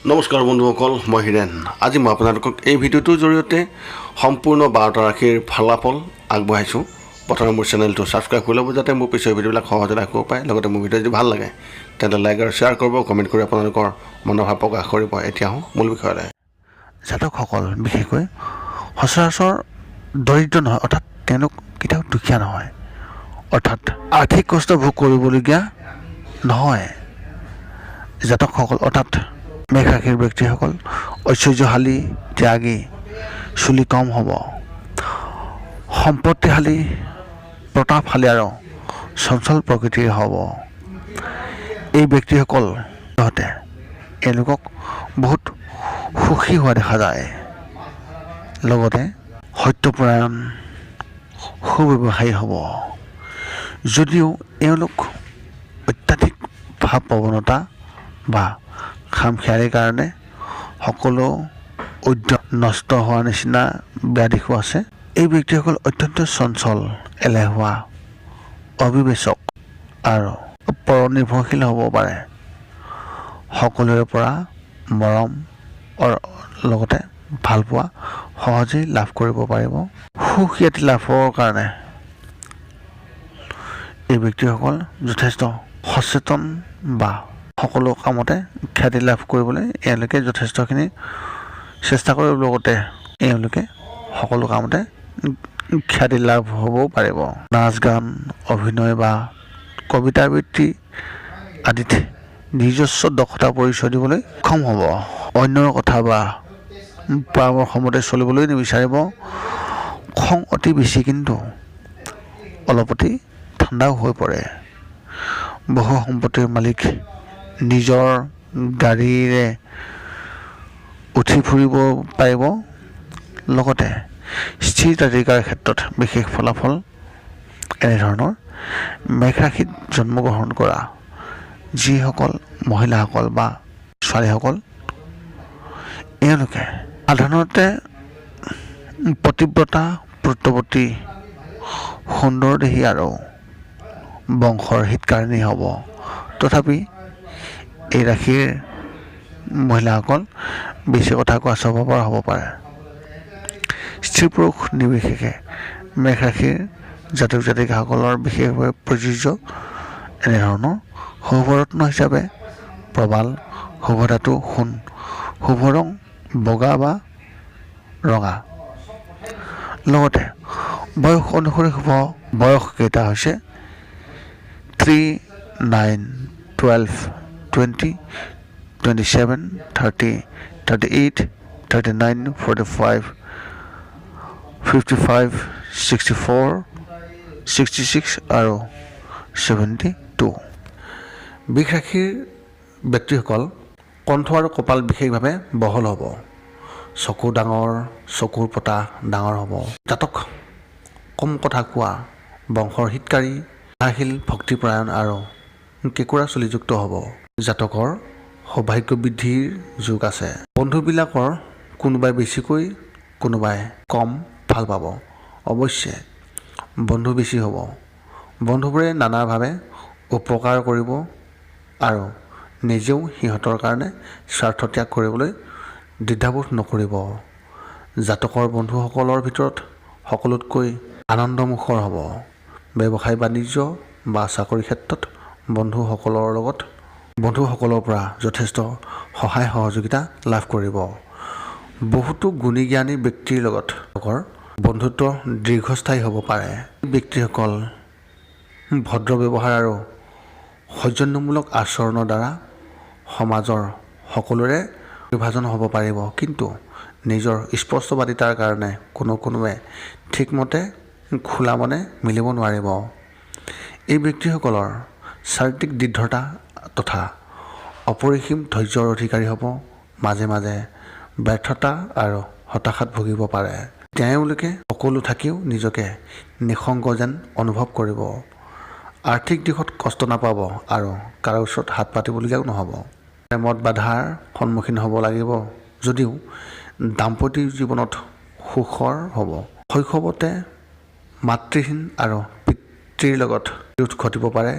নমস্কাৰ বন্ধুসকল, মই হিৰেণ। আজি মই আপোনালোকক এই ভিডিঅ'টোৰ জৰিয়তে সম্পূৰ্ণ 12টা ৰাশিৰ ফলাফল আগবঢ়াইছোঁ। প্ৰথমে মোৰ চেনেলটো ছাবস্ক্ৰাইব কৰি ল'ব, যাতে মোৰ পিছৰ ভিডিঅ'বিলাক সহজে লাভ কৰিব পাৰে। লগতে মোৰ ভিডিঅ' যদি ভাল লাগে তেন্তে লাইক আৰু শ্বেয়াৰ কৰিব, কমেণ্ট কৰি আপোনালোকৰ মনৰ ভাৱ প্ৰকাশ কৰিব। এতিয়া আহোঁ মূল বিষয়লৈ। জাতকসকল বিশেষকৈ সচৰাচৰ দৰিদ্ৰ নহয়, অৰ্থাৎ তেওঁলোক কেতিয়াও দুখীয়া নহয়, অৰ্থাৎ আৰ্থিক কষ্ট ভোগ কৰিবলগীয়া নহয়। জাতকসকল অৰ্থাৎ মেঘ ৰাশিৰ ব্যক্তিসকল ঐশ্বৰ্যশালী, ত্যাগী, চুলি কম হ'ব, সম্পত্তিশালী, প্ৰতাপশালী আৰু চঞ্চল প্ৰকৃতিৰ হ'ব। এই ব্যক্তিসকল সিহঁতে এওঁলোকক বহুত সুখী হোৱা দেখা যায়। লগতে সত্যপৰায়ণ, সুব্যৱসায়ী হ'ব। যদিও এওঁলোক অত্যাধিক ভাৱ প্ৰৱণতা বা খামখেয়ালিৰ কাৰণে সকলো উদ্যম নষ্ট হোৱাৰ নিচিনা বেয়া দিশো আছে। এই ব্যক্তিসকল অত্যন্ত চঞ্চল, এলেহুৱা, অবিবেচক আৰু পৰনিৰ্ভৰশীল হ'ব পাৰে। সকলোৰে পৰা মৰম লগতে ভালপোৱা সহজেই লাভ কৰিব পাৰিব। সুখ্যাতি লাভৰ কাৰণে এই ব্যক্তিসকল যথেষ্ট সচেতন বা সকলো কামতে খ্যাতি লাভ কৰিবলৈ এওঁলোকে যথেষ্টখিনি চেষ্টা কৰাৰ লগতে এওঁলোকে সকলো কামতে খ্যাতি লাভ হ'বও পাৰিব। নাচ গান, অভিনয় বা কবিতা আবৃত্তি আদিত নিজস্ব দক্ষতা পৰিচয় দিবলৈ সক্ষম হ'ব। অন্যৰ কথা বা পৰামৰ্শমতে চলিবলৈ নিবিচাৰিব। খং অতি বেছি, কিন্তু অলপতে ঠাণ্ডাও হৈ পৰে। বহু সম্পত্তিৰ মালিক, নিজৰ গাড়ীৰে উঠি ফুৰিব পাৰিব। লগতে স্থিতাধিকাৰ ক্ষেত্ৰত বিশেষ ফলাফল এনেধৰণৰ। মেঘ ৰাশিত জন্মগ্ৰহণ কৰা যিসকল মহিলাসকল বা ছোৱালীসকল, এওঁলোকে সাধাৰণতে পতিব্ৰতা, পুত্ৰৱতী, সুন্দৰদেহী আৰু বংশৰ হিতকাৰিণী হ'ব। তথাপি এই ৰাশিৰ মহিলাসকল বেছি কথা কোৱা স্বভাৱৰ হ'ব পাৰে। স্ত্ৰী পুৰুষ নিৰ্বিশেষে মেঘ ৰাশিৰ জাতক জাতিকাসকলৰ বিশেষভাৱে প্ৰযোজ্য এনেধৰণৰ। শুভৰত্ন হিচাপে প্ৰবাল, শুভ ধাতু সোণ, শুভ ৰং বগা বা ৰঙা। লগতে বয়স অনুসৰি শুভ বয়সকেইটা হৈছে 3, 9, 12, 20, 27, 30, 38, 39, 45, 55, 64, 66 আৰু 72। বৃষ ৰাশিৰ ব্যক্তিসকল কণ্ঠ আৰু কপাল বিশেষভাৱে বহল হ'ব। চকু ডাঙৰ, চকুৰ পতা ডাঙৰ হ'ব। জাতক কম কথা কোৱা, বংশৰ হিতকাৰী, আশীল, ভক্তিপৰায়ণ আৰু কেঁকুৰা চুলিযুক্ত হ'ব। জাতকৰ সৌভাগ্য বৃদ্ধিৰ যোগ আছে। বন্ধুবিলাকৰ কোনোবাই বেছিকৈ কোনোবাই কম ভাল পাব। অৱশ্যে বন্ধু বেছি হ'ব। বন্ধুবোৰে নানাভাৱে উপকাৰ কৰিব আৰু নিজেও সিহঁতৰ কাৰণে স্বাৰ্থ ত্যাগ কৰিবলৈ দ্বিধাবোধ নকৰিব। জাতকৰ বন্ধুসকলৰ ভিতৰত সকলোতকৈ আনন্দমুখৰ হ'ব। ব্যৱসায় বাণিজ্য বা চাকৰি ক্ষেত্ৰত বন্ধুসকলৰ পৰা যথেষ্ট সহায় সহযোগিতা লাভ কৰিব। বহুতো গুণী জ্ঞানী ব্যক্তিৰ লগত বন্ধুত্ব দীৰ্ঘস্থায়ী হ'ব পাৰে। ব্যক্তিসকল ভদ্ৰ ব্যৱহাৰ আৰু সৌজন্যমূলক আচৰণৰ দ্বাৰা সমাজৰ সকলোৰে বিভাজন হ'ব পাৰিব, কিন্তু নিজৰ স্পষ্টবাদিতাৰ কাৰণে কোনোৱে ঠিকমতে খোলা মনে মিলিব নোৱাৰিব। এই ব্যক্তিসকলৰ চাৰিত্ৰিক দৃঢ়তা তথা অপৰিসীম ধৈৰ্যৰ অধিকাৰী হ'ব। মাজে মাজে ব্যৰ্থতা আৰু হতাশাত ভুগিব পাৰে। তেওঁলোকে সকলো থাকিও নিজকে নিঃসংগ যেন অনুভৱ কৰিব। আৰ্থিক দিশত কষ্ট নাপাব আৰু কাৰো ওচৰত হাত পাতিবলগীয়াও নহ'ব। প্ৰেমত বাধাৰ সন্মুখীন হ'ব লাগিব, যদিও দাম্পত্য জীৱনত সুখৰ হ'ব। শৈশৱতে মাতৃহীন আৰু পিতৃৰ লগত বিৰোধ ঘটিব পাৰে।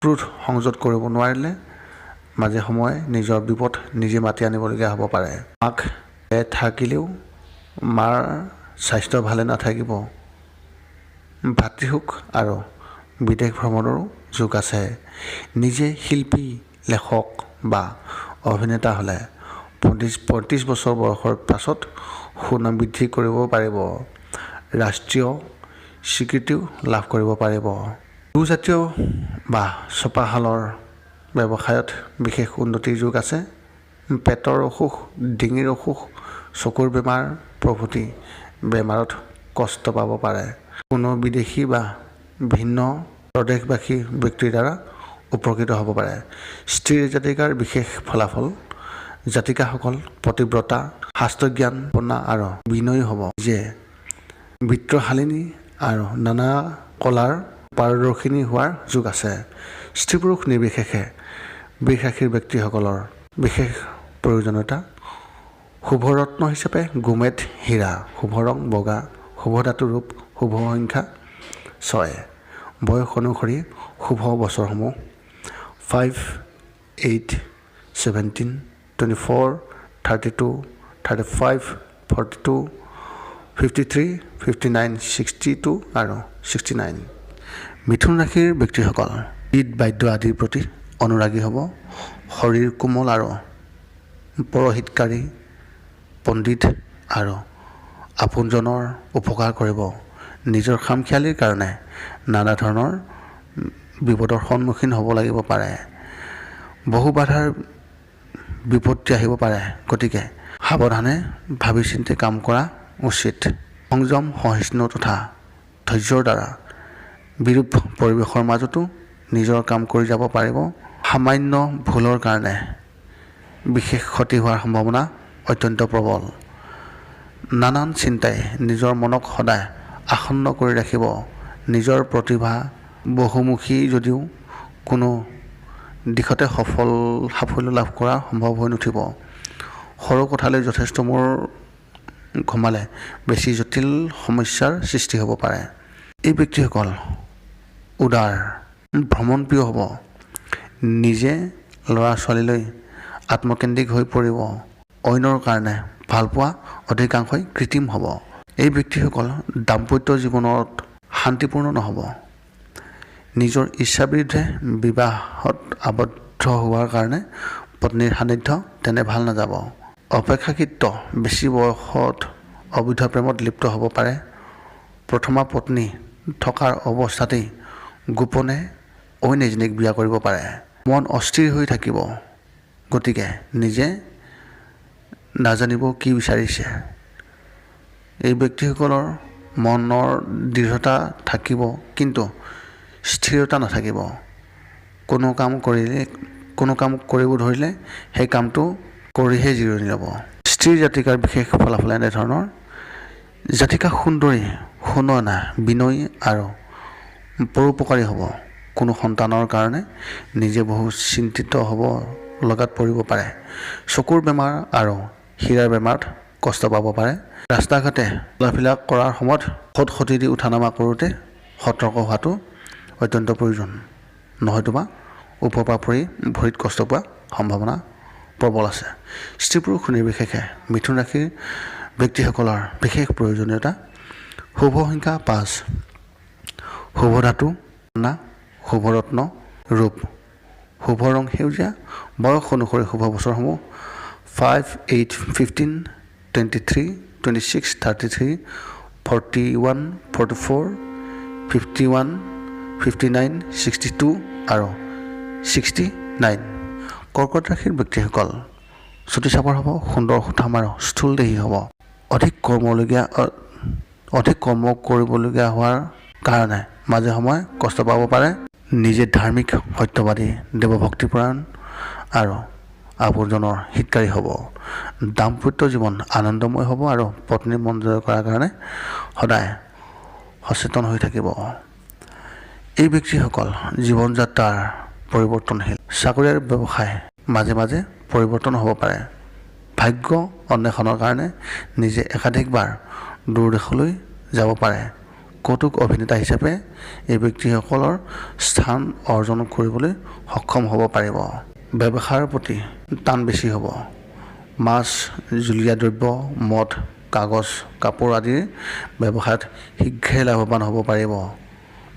ক্ৰোধ সংযত কৰিব নোৱাৰিলে মাজে সময়ে নিজৰ বিপদ নিজে মাতি আনিবলগীয়া হ'ব পাৰে। মাক থাকিলেও মাৰ স্বাস্থ্য ভালে নাথাকিব। ভাতৃসুখ আৰু বিদেশ ভ্ৰমণৰো যোগ আছে। নিজে শিল্পী, লেখক বা অভিনেতা হ'লে 35 বছৰ বয়সৰ পাছত সুনাম বৃদ্ধি কৰিব পাৰিব। ৰাষ্ট্ৰীয় স্বীকৃতিও লাভ কৰিব পাৰিব। দুজাতীয় বা চপাশালৰ ব্যৱসায়ত বিশেষ উন্নতিৰ যোগ আছে। পেটৰ অসুখ, ডিঙিৰ অসুখ, চকুৰ বেমাৰ প্ৰভৃতি বেমাৰত কষ্ট পাব পাৰে। কোনো বিদেশী বা ভিন্ন প্ৰদেশবাসী ব্যক্তিৰ দ্বাৰা উপকৃত হ'ব পাৰে। স্ত্ৰীৰ জাতিকাৰ বিশেষ ফলাফল। জাতিকাসকল পতিব্ৰতা, শাস্ত্ৰজ্ঞানপূৰ্ণ আৰু বিনয়ী হ'ব। যে বিত্তশালিনী আৰু নানা কলাৰ পাৰদৰ্শিনী হোৱাৰ যোগ আছে। স্ত্ৰী পুৰুষ নিৰ্বিশেষে বৃষ ৰাশিৰ ব্যক্তিসকলৰ বিশেষ প্ৰয়োজনীয়তা। শুভৰত্ন হিচাপে গোমেদ, হীৰা, শুভ ৰং বগা, শুভ ধাতু ৰূপ, শুভ সংখ্যা 6। বয়স অনুসৰি শুভ বছৰসমূহ 5, 8, 17, 24, 32, 35, 42, 53, 59, 62 আৰু 69। মিথুন ৰাশিৰ ব্যক্তিসকল গীত বাদ্য আদিৰ প্ৰতি অনুৰাগী হ'ব। শৰীৰ কোমল আৰু পৰহিতকাৰী, পণ্ডিত আৰু আপোনজনৰ উপকাৰ কৰিব। নিজৰ খামখেয়ালিৰ কাৰণে নানা ধৰণৰ বিপদৰ সন্মুখীন হ'ব লাগিব পাৰে। বহু বাধাৰ বিপত্তি আহিব পাৰে, গতিকে সাৱধানে ভাবি চিন্তি কাম কৰা উচিত। সংযম, সহিষ্ণু তথা ধৈৰ্যৰ দ্বাৰা বিৰূপ পৰিৱেশৰ মাজতো নিজৰ কাম কৰি যাব পাৰিব। সামান্য ভুলৰ কাৰণে বিশেষ ক্ষতি হোৱাৰ সম্ভাৱনা অত্যন্ত প্ৰবল। নানান চিন্তাই নিজৰ মনক সদায় আসন্ন কৰি ৰাখিব। নিজৰ প্ৰতিভা বহুমুখী যদিও কোনো দিশতে সাফল্য লাভ কৰা সম্ভৱ হৈ নুঠিব। সৰু কথালৈ যথেষ্ট মূৰ ঘমালে বেছি জটিল সমস্যাৰ সৃষ্টি হ'ব পাৰে। এই ব্যক্তিসকল উদাৰ, ভ্ৰমণপ্ৰিয় হ'ব। নিজে ল'ৰা ছোৱালীলৈ আত্মকেন্দ্ৰিক হৈ পৰিব। অন্যৰ কাৰণে ভালপোৱা অধিকাংশই কৃত্ৰিম হ'ব। এই ব্যক্তিসকল দাম্পত্য জীৱনত শান্তিপূৰ্ণ নহ'ব। নিজৰ ইচ্ছা বিৰুদ্ধে বিবাহত আবদ্ধ হোৱাৰ কাৰণে পত্নীৰ সান্নিধ্য তেনে ভাল নাযাব। অপেক্ষাকৃত বেছি বয়সত অবৈধ প্ৰেমত লিপ্ত হ'ব পাৰে। প্ৰথমা পত্নী থকাৰ অৱস্থাতেই গোপনে অইন এজনীক বিয়া কৰিব পাৰে। মন অস্থিৰ হৈ থাকিব, গতিকে নিজে নাজানিব কি বিচাৰিছে। এই ব্যক্তিসকলৰ মনৰ দৃঢ়তা থাকিব, কিন্তু স্থিৰতা নাথাকিব। কোনো কাম কৰিব ধৰিলে সেই কামটো কৰিহে জিৰণি ল'ব। স্ত্ৰীৰ জাতিকাৰ বিশেষ ফলাফল এনেধৰণৰ। জাতিকা সুন্দৰী, সুনয়না, বিনয়ী আৰু পৰোপকাৰী হ'ব। কোনো সন্তানৰ কাৰণে নিজে বহু চিন্তিত হ'ব লগাত পৰিব পাৰে। চকুৰ বেমাৰ আৰু হীৰাৰ বেমাৰত কষ্ট পাব পাৰে। ৰাস্তা ঘাটে চলাফিৰা কৰাৰ সময়ত সৎ দি উঠা নামা কৰোঁতে সতৰ্ক হোৱাটো অত্যন্ত প্ৰয়োজন। নহয়তোবা ওপৰৰ পৰা পৰি ভৰিত কষ্ট পোৱা সম্ভাৱনা প্ৰবল আছে। স্ত্ৰী পুৰুষ নিৰ্বিশেষে মিথুন ৰাশিৰ ব্যক্তিসকলৰ বিশেষ প্ৰয়োজনীয়তা। শুভ সংখ্যা 5, শুভ ধাতু না, শুভ ৰত্ন ৰূপ, শুভ ৰং সেউজীয়া। বয়স অনুসৰি শুভ বছৰসমূহ 5, 8, 15, 23, 26, 33, 41, 44, 51, 59, 62 আৰু 69। কৰ্কট ৰাশিৰ ব্যক্তিসকল চুটি চাপৰ হ'ব, সুন্দৰ সুঠাম আৰু স্থূলদেহী হ'ব। অধিক কৰ্ম কৰিবলগীয়া হোৱাৰ কাৰণে মাজে সময়ে কষ্ট পাব পাৰে। নিজে ধাৰ্মিক, সত্যবাদী, দেৱভক্তিপৰায়ণ আৰু আপোনজনৰ হিতকাৰী হ'ব। দাম্পত্য জীৱন আনন্দময় হ'ব আৰু পত্নীৰ মন জয় কৰাৰ কাৰণে সদায় সচেতন হৈ থাকিব। এই ব্যক্তিসকল জীৱন যাত্ৰাৰ পৰিৱৰ্তনশীল। চাকৰি আৰু ব্যৱসায় মাজে মাজে পৰিৱৰ্তন হ'ব পাৰে। ভাগ্য অন্বেষণৰ কাৰণে নিজে একাধিকবাৰ দূৰ দেশলৈ যাব পাৰে। কৌতুক অভিনেতা হিচাপে এই ব্যক্তিসকলৰ স্থান অৰ্জন কৰিবলৈ সক্ষম হ'ব পাৰিব। ব্যৱসায়ৰ প্ৰতি টান বেছি হ'ব। মাছ, জুলীয়া দ্ৰব্য, মদ, কাগজ, কাপোৰ আদিৰ ব্যৱসায়ত শীঘ্ৰে লাভৱান হ'ব পাৰিব।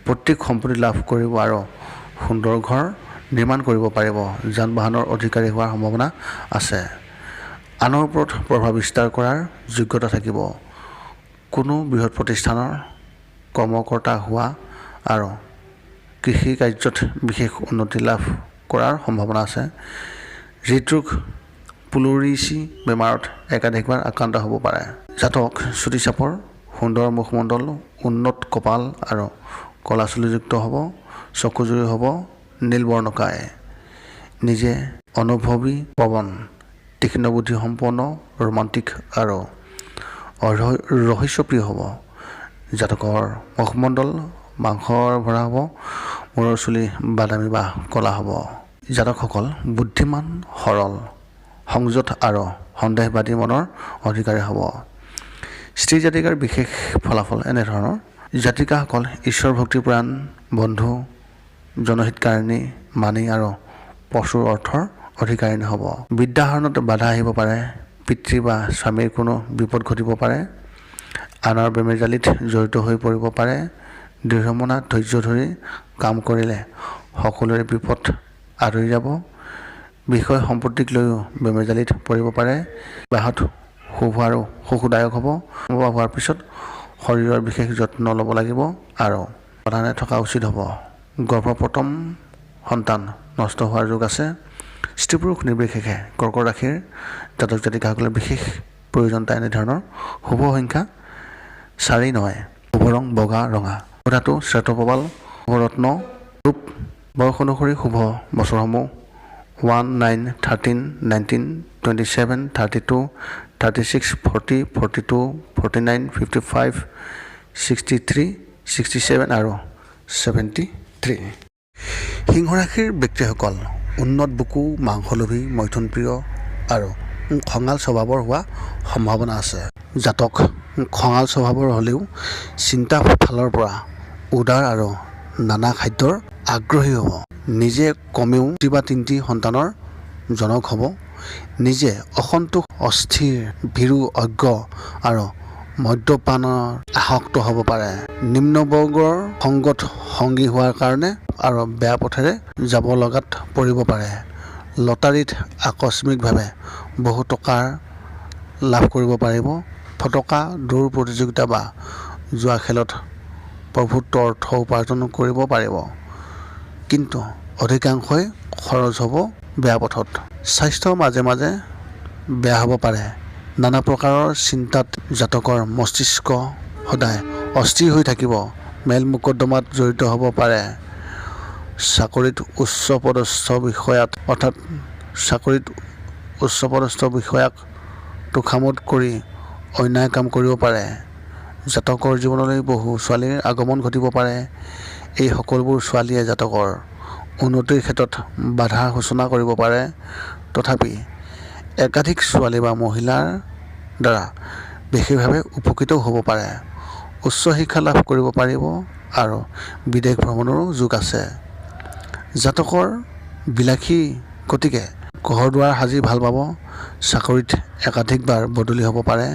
প্ৰত্যেক সম্পত্তি লাভ কৰিব আৰু সুন্দৰ ঘৰ নিৰ্মাণ কৰিব পাৰিব। যান-বাহনৰ অধিকাৰী হোৱাৰ সম্ভাৱনা আছে। আনৰ ওপৰত প্ৰভাৱ বিস্তাৰ কৰাৰ যোগ্যতা থাকিব। কোনো বৃহৎ প্ৰতিষ্ঠানৰ কৰ্মকৰ্তা হোৱা আৰু কৃষি কাৰ্যত বিশেষ উন্নতি লাভ কৰাৰ সম্ভাৱনা আছে। হৃদৰোগ, প্লুৰিচি বেমাৰত একাধিকবাৰ আক্ৰান্ত হ'ব পাৰে। জাতক চুটিচাপৰ, সুন্দৰ মুখমণ্ডল, উন্নত কপাল আৰু ক'লা চুলিযুক্ত হ'ব। চকুজুৰি হ'ব নীলবৰ্ণকায়। নিজে অনুভৱী, প্ৰবণ, তীক্ষ্ণ বুদ্ধি সম্পন্ন, ৰোমান্টিক আৰু ৰহস্যপ্ৰিয় হ'ব। জাতকৰ মুখমণ্ডল মাংসৰ ভৰা হ'ব। মূৰৰ চুলি বাদামী বা ক'লা হ'ব। জাতকসকল বুদ্ধিমান, সৰল, সংযত আৰু সন্দেহবাদী মনৰ অধিকাৰী হ'ব। স্ত্ৰী জাতিকাৰ বিশেষ ফলাফল এনেধৰণৰ: জাতিকাসকল ঈশ্বৰ ভক্তিপৰায়ণ, বন্ধু, জনহিতকাৰিণী, মানি আৰু প্ৰচুৰ অৰ্থৰ অধিকাৰিণী হ'ব। বিদ্যা আহৰণত বাধা আহিব পাৰে। পিতৃ বা স্বামীৰ কোনো বিপদ ঘটিব পাৰে। আনৰ বেমেজালিত জড়িত হৈ পৰিব পাৰে। দৃঢ়মনা ধৈৰ্য ধৰি কাম কৰিলে সকলোৰে বিপদ আঁতৰি যাব। বিষয় সম্পত্তিক লৈও বেমেজালিত পৰিব পাৰে। বিবাহত শুভ আৰু সুখদায়ক হ'ব। বিবাহ হোৱাৰ পিছত শৰীৰৰ বিশেষ যত্ন ল'ব লাগিব আৰু সাৱধানে থকা উচিত হ'ব। গৰ্ভপ্ৰথম সন্তান নষ্ট হোৱাৰ যোগ আছে। স্ত্ৰী পুৰুষ নিৰ্বিশেষে কৰ্কট ৰাশিৰ জাতক জাতিকাসকলৰ বিশেষ প্ৰয়োজনীয়তা এনেধৰণৰ: শুভ সংখ্যা 4-9, শুভ ৰং বগা ৰঙা, শুভ ধাতু শ্বেতপ্ৰবাল, শুভ ৰত্ন ৰূপ। বয়স অনুসৰি শুভ বছৰসমূহ 1, 9, 13, 19, 27, 32, 36, 40, 42, 49, 55, 63, 67 আৰু 73। সিংহ ৰাশিৰ ব্যক্তিসকল উন্নত বুকু, মাংসলোভী, মৈথুনপ্ৰিয় আৰু খঙাল স্বভাৱৰ হোৱা সম্ভাৱনা আছে। জাতক খঙাল স্বভাৱৰ হ'লেও চিন্তা ফালৰ পৰা উদাৰ আৰু নানা খাদ্যৰ আগ্ৰহী হ'ব। নিজে কমেও 2 বা 3টি সন্তানৰ জনক হ'ব। নিজে অসন্তোষ, অস্থিৰ, ভীৰু, অজ্ঞ আৰু মদ্যপানৰ আসক্ত হ'ব পাৰে। নিম্নবৰ্গৰ সংগত সংগী হোৱাৰ কাৰণে আৰু বেয়া পথেৰে যাব লগাত পৰিব পাৰে। লটাৰীত আকস্মিকভাৱে বহু টকাৰ লাভ কৰিব পাৰিব। ফটকা, দৌৰ প্ৰতিযোগিতা বা জুৱা খেলত প্ৰভুত্ব অৰ্থ উপাৰ্জন কৰিব পাৰিব। কিন্তু অধিকাংশই খৰচ হ'ব বেয়া পথত। স্বাস্থ্য মাজে মাজে বেয়া হ'ব পাৰে। নানা প্ৰকাৰৰ চিন্তাত জাতকৰ মস্তিষ্ক সদায় অস্থিৰ হৈ থাকিব। মেল মোকদ্দমাত জড়িত হ'ব পাৰে। চাকৰিত উচ্চপদস্থ বিষয়াক তোষামোদ কৰি অন্যায় কাম কৰিব পাৰে। জাতকৰ জীৱনলৈ বহু ছোৱালীৰ আগমন ঘটিব পাৰে। এই সকলোবোৰ ছোৱালীয়ে জাতকৰ উন্নতিৰ ক্ষেত্ৰত বাধাৰ সূচনা কৰিব পাৰে। তথাপি একাধিক ছোৱালী বা মহিলাৰ দ্বাৰা বিশেষভাৱে উপকৃত হ'ব পাৰে। উচ্চ শিক্ষা লাভ কৰিব পাৰিব আৰু বিদেশ ভ্ৰমণৰো যোগ আছে। জাতকৰ বিলাসী গতিকে ঘৰ দুৱাৰ সাজি ভাল পাব। চাকৰিত একাধিকবাৰ বদলি হ'ব পাৰে।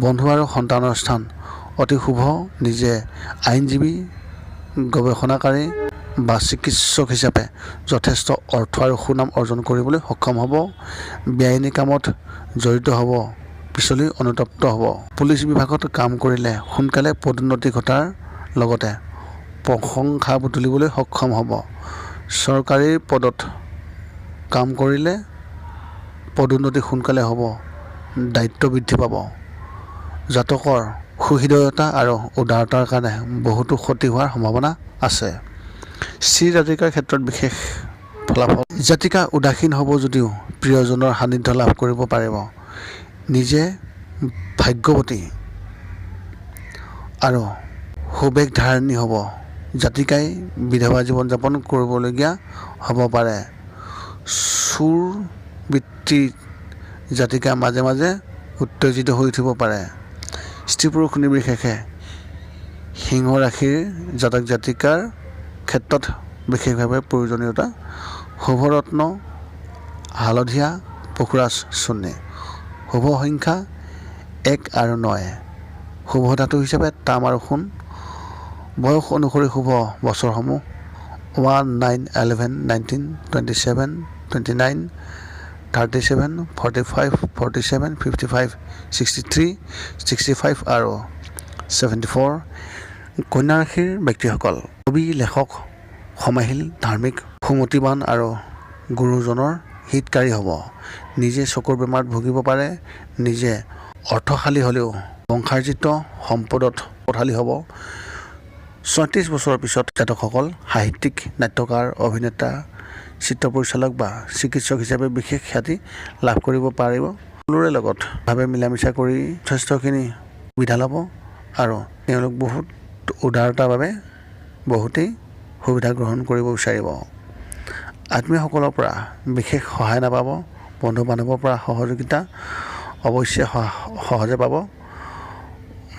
বন্ধু আৰু সন্তানৰ স্থান অতি শুভ। নিজে আইনজীৱী, গৱেষণাকাৰী বা চিকিৎসক হিচাপে যথেষ্ট অৰ্থ আৰু সুনাম অৰ্জন কৰিবলৈ সক্ষম হ'ব। বেআইনী কামত জড়িত হ'ব, পিছলৈ অনুতপ্ত হ'ব। পুলিচ বিভাগত কাম কৰিলে সোনকালে পদোন্নতি ঘটাৰ লগতে প্ৰশংসা বুটলিবলৈ সক্ষম হ'ব। চৰকাৰী পদত কাম কৰিলে পদোন্নতি সোনকালে হ'ব, দায়িত্ব বৃদ্ধি পাব। জাতকৰ সুহৃদয়তা আৰু উদাৰতাৰ কাৰণে বহুতো ক্ষতি হোৱাৰ সম্ভাৱনা আছে। স্ত্ৰী জাতিকাৰ ক্ষেত্ৰত বিশেষ ফলাফল: জাতিকা উদাসীন হ'ব যদিও প্ৰিয়জনৰ সান্নিধ্য লাভ কৰিব পাৰিব। নিজে ভাগ্যৱতী আৰু সুবেশধাৰিণী হ'ব। জাতিকাই বিধৱা জীৱন যাপন কৰিবলগীয়া হ'ব পাৰে। চোৰ বৃত্তিৰ জাতিকা মাজে মাজে উত্তেজিত হৈ উঠিব পাৰে। স্ত্ৰী পুৰুষ নিৰ্বিশেষে সিংহ ৰাশিৰ জাতক জাতিকাৰ ক্ষেত্ৰত বিশেষভাৱে প্ৰয়োজনীয়তা: শুভৰত্ন হালধীয়া পখুৰাজ চুন্নি। শুভ সংখ্যা 1 আৰু 9। শুভ ধাতু হিচাপে তাম আৰু সোণ। বয়স অনুসৰি শুভ বছৰসমূহ 1, 9, 11, 19, 27, 29, 37, 45, 47, 55, 63, 65 আৰু 74। কন্যা ৰাশিৰ ব্যক্তিসকল কবি, লেখক, সমাহিল, ধাৰ্মিক, সুমতিবান আৰু গুৰুজনৰ হিতকাৰী হ'ব। নিজে চকুৰ বেমাৰত ভুগিব পাৰে। নিজে অৰ্থশালী হ'লেও বংশাৰ্জিত সম্পদত পথালী হ'ব। 34 বছৰৰ পিছত জাতকসকল সাহিত্যিক, নাট্যকাৰ, অভিনেতা, চিত্ৰ পৰিচালক বা চিকিৎসক হিচাপে বিশেষ খ্যাতি লাভ কৰিব পাৰিব। সকলোৰে লগত ভাৱে মিলামিছা কৰি যথেষ্টখিনি সুবিধা ল'ব আৰু তেওঁলোক বহুত উদাৰতাৰ বাবে বহুতেই সুবিধা গ্ৰহণ কৰিব বিচাৰিব। আত্মীয়সকলৰ পৰা বিশেষ সহায় নাপাব। বন্ধু বান্ধৱৰ পৰা সহযোগিতা অৱশ্যে সহজে পাব।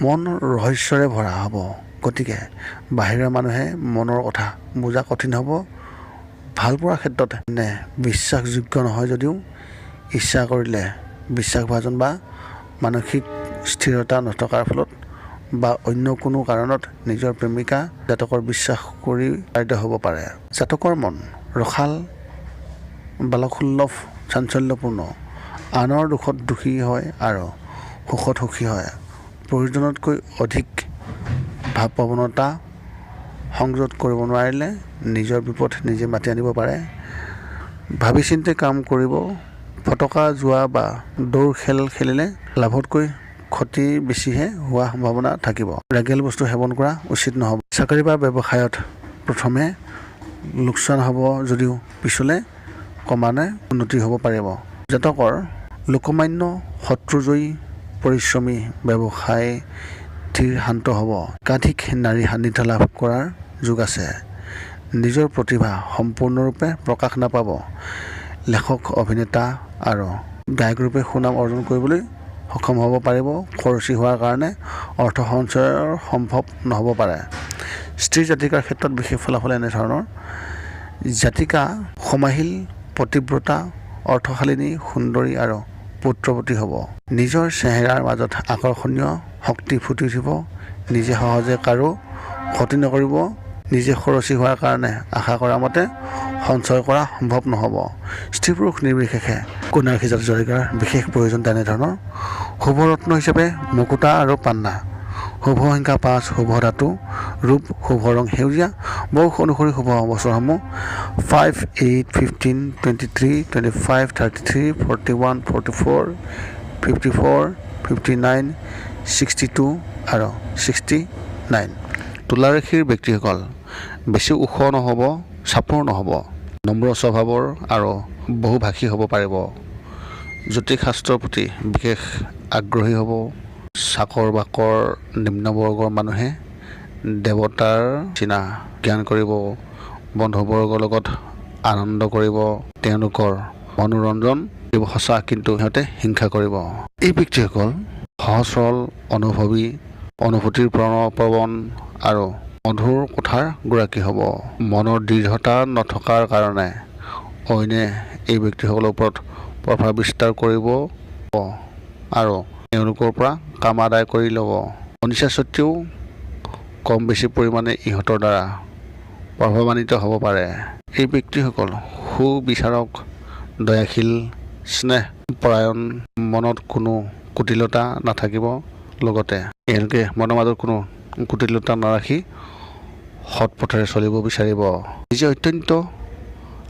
মন ৰহস্যৰে ভৰা হ'ব। গতিকে বাহিৰৰ মানুহে মনৰ কথা বুজা কঠিন হ'ব। ভাল পোৱাৰ ক্ষেত্ৰত বিশ্বাসযোগ্য নহয় যদিও ইচ্ছা কৰিলে বিশ্বাসভাজন বা মানসিক স্থিৰতা নথকাৰ ফলত বা অন্য কোনো কাৰণত নিজৰ প্ৰেমিকা জাতকৰ বিশ্বাস কৰি কাৰ্য হ'ব পাৰে। জাতকৰ মন ৰসাল, বালসুল্লভ, চাঞ্চল্যপূৰ্ণ, আনৰ দুখত দুখী হয় আৰু সুখত সুখী হয়। প্ৰয়োজনতকৈ অধিক ভাৱপ্ৰৱণতা সংযত কৰিব নোৱাৰিলে নিজৰ বিপদ নিজে মাতি আনিব পাৰে। ভাবি চিন্তি কাম কৰিব। ফটকা যোৱা বা দৌৰ খেল খেলিলে লাভতকৈ ক্ষতি বেছিহে হোৱা সম্ভাৱনা থাকিব। ৰাগিয়াল বস্তু সেৱন কৰা উচিত নহ'ব। চাকৰি বা ব্যৱসায়ত প্ৰথমে লোকচান হ'ব যদিও পিছলৈ ক্ৰমান্বয়ে উন্নতি হ'ব পাৰিব। জাতকৰ লোকমান্য, শত্ৰুজয়ী, পৰিশ্ৰমী, ব্যৱসায় ধীৰ শান্ত হ'ব। একাধিক নাৰী সান্নিধ্য লাভ কৰাৰ যোগ আছে। নিজৰ প্ৰতিভা সম্পূৰ্ণৰূপে প্ৰকাশ নাপাব। লেখক, অভিনেতা আৰু গায়কৰূপে সুনাম অৰ্জন কৰিবলৈ সক্ষম হ'ব পাৰিব। খৰচী হোৱাৰ কাৰণে অৰ্থ সঞ্চয়ৰ সম্ভৱ নহ'ব পাৰে। স্ত্ৰী জাতিকাৰ ক্ষেত্ৰত বিশেষ ফলাফল এনেধৰণৰ: জাতিকা সমাহিল, পতিব্ৰতা, অৰ্থশালিনী, সুন্দৰী আৰু পুত্ৰৱতী হ'ব। নিজৰ চেহেৰাৰ মাজত আকৰ্ষণীয় শক্তি ফুটি উঠিব। নিজে সহজে কাৰো ক্ষতি নকৰিব। নিজে খৰচী হোৱাৰ কাৰণে আশা কৰা মতে সঞ্চয় কৰা সম্ভৱ নহ'ব। স্ত্ৰী পুৰুষ নিৰ্বিশেষে কন্যা ৰাশি জাতক জাতিকাৰ বিশেষ প্ৰয়োজন তেনেধৰণৰ: শুভ ৰত্ন হিচাপে মুকুতা আৰু পান্না। শুভ সংখ্যা 5। শুভ ধাতু ৰূপ। শুভ ৰং সেউজীয়া। বয়স অনুসৰি শুভ বছৰসমূহ 5, 8, 15, 23, 25, 33, 41, 44, 54, 59, 62 আৰু 69। তুলা ৰাশিৰ ব্যক্তিসকল বেছি ওখ নহ'ব, চাপৰ নহ'ব। নম্ৰ স্বভাৱৰ আৰু বহুভাষী হ'ব পাৰিব। জ্যোতিষ শাস্ত্ৰৰ প্ৰতি বিশেষ আগ্ৰহী হ'ব। চাকৰ বাকৰ নিম্নবৰ্গৰ মানুহে দেৱতাৰ চিনা জ্ঞান কৰিব। বন্ধুবৰ্গৰ লগত আনন্দ কৰিব। তেওঁলোকৰ মনোৰঞ্জন কৰিব সঁচা, কিন্তু সিহঁতে হিংসা কৰিব। এই ব্যক্তিসকল সহজ সৰল, অনুভৱী, অনুভূতিৰ প্ৰৱণ আৰু মধুৰ কথাৰ গৰাকী হ'ব। মনৰ দৃঢ়তা নথকাৰ কাৰণে অইনে এই ব্যক্তিসকলৰ ওপৰত প্ৰভাৱ বিস্তাৰ কৰিব আৰু তেওঁলোকৰ পৰা কাম আদায় কৰি ল'ব। অনিচ্ছা সত্ত্বেও কম বেছি পৰিমাণে ইহঁতৰ দ্বাৰা প্ৰভাৱান্বিত হ'ব পাৰে। এই ব্যক্তিসকল সুবিচাৰক, দয়াশীল, স্নেহপৰায়ণ, মনত কোনো কুটিলতা নাথাকিব। লগতে এওঁলোকে মনৰ মাজত কোনো কুটিলতা নাৰাখি সৎ পথেৰে চলিব বিচাৰিব। নিজে অত্যন্ত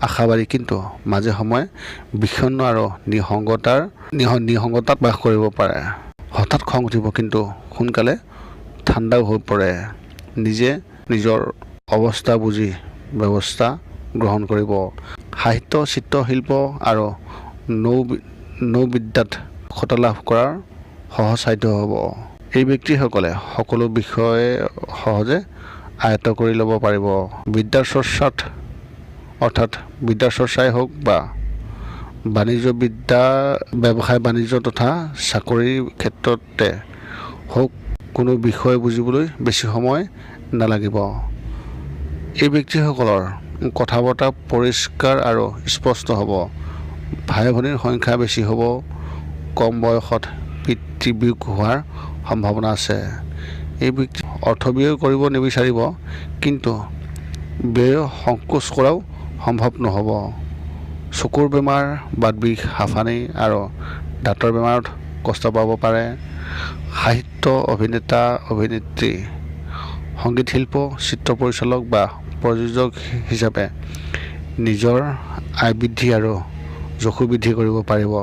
আশাবাদী, কিন্তু মাজে সময়ে বিষণ্ণ আৰু নিসংগতাত বাস কৰিব পাৰে। হঠাৎ খং উঠিব, কিন্তু সোনকালে ঠাণ্ডাও হৈ পৰে। নিজে নিজৰ অৱস্থা বুজি ব্যৱস্থা গ্ৰহণ কৰিব। সাহিত্য, চিত্ৰশিল্প আৰু নৌবিদ্যাত দক্ষতা লাভ কৰাৰ সহজসাধ্য হ'ব। এই ব্যক্তিসকলে সকলো বিষয়ে সহজে আয়ত্ত কৰি ল'ব পাৰিব। বিদ্যাৰ চৰ্চাত অৰ্থাৎ বিদ্যাৰ চৰ্চাই হওক বা বাণিজ্য বিদ্যা, ব্যৱসায় বাণিজ্য তথা চাকৰিৰ ক্ষেত্ৰতে হওক, কোনো বিষয় বুজিবলৈ বেছি সময় নালাগিব। এই ব্যক্তিসকলৰ কথা বতৰা পৰিষ্কাৰ আৰু স্পষ্ট হ'ব। ভাই ভনীৰ সংখ্যা বেছি হ'ব, কম বয়সত পিতৃবিয়োগ হোৱাৰ সম্ভাৱনা আছে। এই ব্যক্তি অৰ্থ ব্যয় কৰিব নিবিচাৰিব, কিন্তু ব্যয় সংকোচ কৰাও সম্ভৱ নহ'ব। চকুৰ বেমাৰ, বাত বিষ, হাঁফানি আৰু দাঁতৰ বেমাৰত কষ্ট পাব পাৰে। সাহিত্য, অভিনেতা, অভিনেত্ৰী, সংগীত শিল্প, চিত্ৰ পৰিচালক বা প্ৰযোজক হিচাপে নিজৰ আয় বৃদ্ধি আৰু যশু বৃদ্ধি কৰিব পাৰিব।